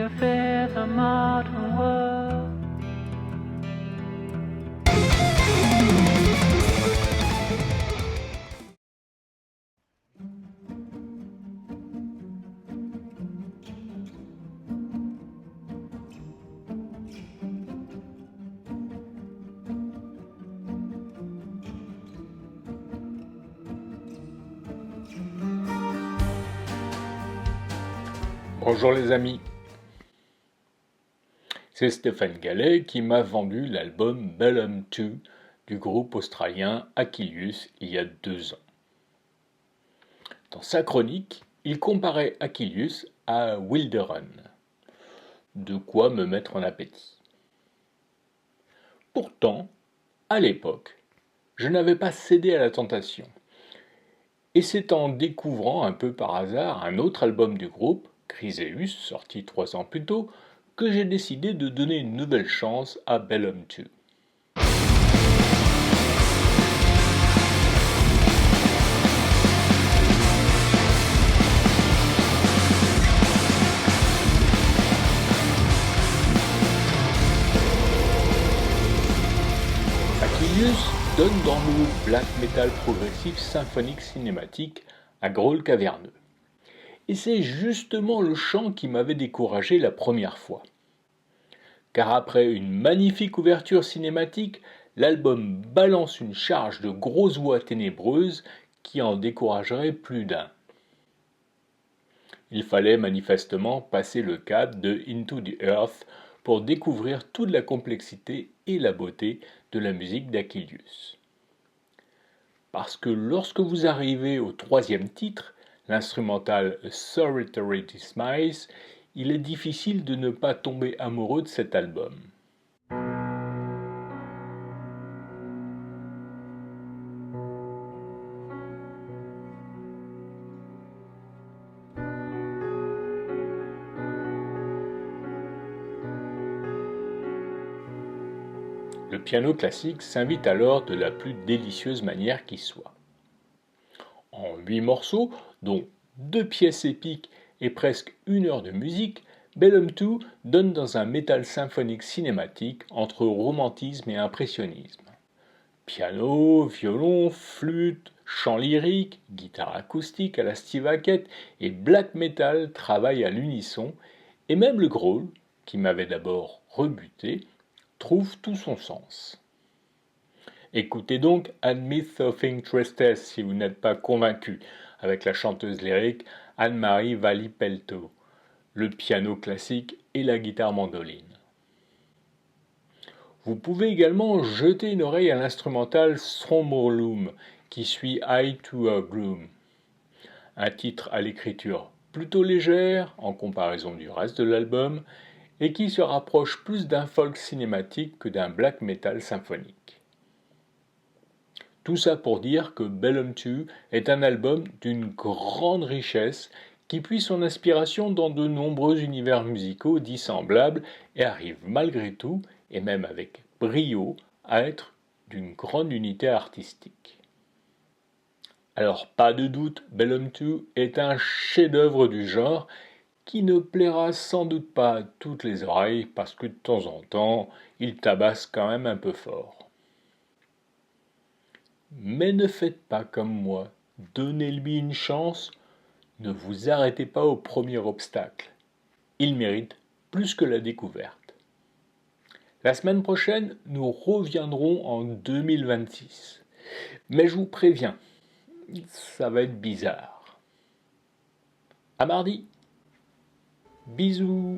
you fear the modern world? Bonjour les amis, c'est Stéphane Gallet qui m'a vendu l'album Bellum 2 du groupe australien Achilles il y a 2 ans. Dans sa chronique, il comparait Achilles à Wilderun. De quoi me mettre en appétit. Pourtant, à l'époque, je n'avais pas cédé à la tentation. Et c'est en découvrant un peu par hasard un autre album du groupe, Chryseus, sorti 3 ans plus tôt, que j'ai décidé de donner une nouvelle chance à Bellum 2. Achilles donne dans le black metal progressif symphonique cinématique un growl caverneux. Et c'est justement le chant qui m'avait découragé la première fois. Car après une magnifique ouverture cinématique, l'album balance une charge de grosses voix ténébreuses qui en découragerait plus d'un. Il fallait manifestement passer le cap de Into the Earth pour découvrir toute la complexité et la beauté de la musique d'Achilles. Parce que lorsque vous arrivez au 3e titre, l'instrumental A Solitary Dismice, il est difficile de ne pas tomber amoureux de cet album. Le piano classique s'invite alors de la plus délicieuse manière qui soit. En 8 morceaux, dont 2 pièces épiques et presque 1 heure de musique, Bellum 2 donne dans un métal symphonique cinématique entre romantisme et impressionnisme. Piano, violon, flûte, chant lyrique, guitare acoustique à la Steve Hackett et black metal travaillent à l'unisson, et même le growl, qui m'avait d'abord rebuté, trouve tout son sens. Écoutez donc A Myth of Interest si vous n'êtes pas convaincu, avec la chanteuse lyrique Anne-Marie Valli-Pelto, le piano classique et la guitare mandoline. Vous pouvez également jeter une oreille à l'instrumental Stromorlum qui suit Eye to a Gloom, un titre à l'écriture plutôt légère en comparaison du reste de l'album et qui se rapproche plus d'un folk cinématique que d'un black metal symphonique. Tout ça pour dire que Bellum 2 est un album d'une grande richesse qui puise son inspiration dans de nombreux univers musicaux dissemblables et arrive malgré tout, et même avec brio, à être d'une grande unité artistique. Alors pas de doute, Bellum 2 est un chef-d'œuvre du genre qui ne plaira sans doute pas à toutes les oreilles parce que de temps en temps, il tabasse quand même un peu fort. Mais ne faites pas comme moi, donnez-lui une chance, ne vous arrêtez pas au premier obstacle. Il mérite plus que la découverte. La semaine prochaine, nous reviendrons en 2026. Mais je vous préviens, ça va être bizarre. À mardi. Bisous.